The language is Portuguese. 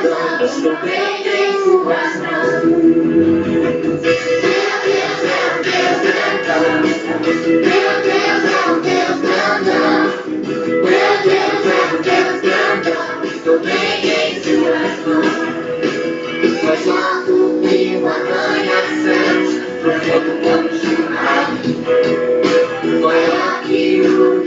estou bem em suas mãos. Meu Deus é um Deus grandão. Meu Deus é um Deus grandão. Estou bem em suas mãos. Mais alto que uma arranha-céus, profundo como um churrasco, maior que o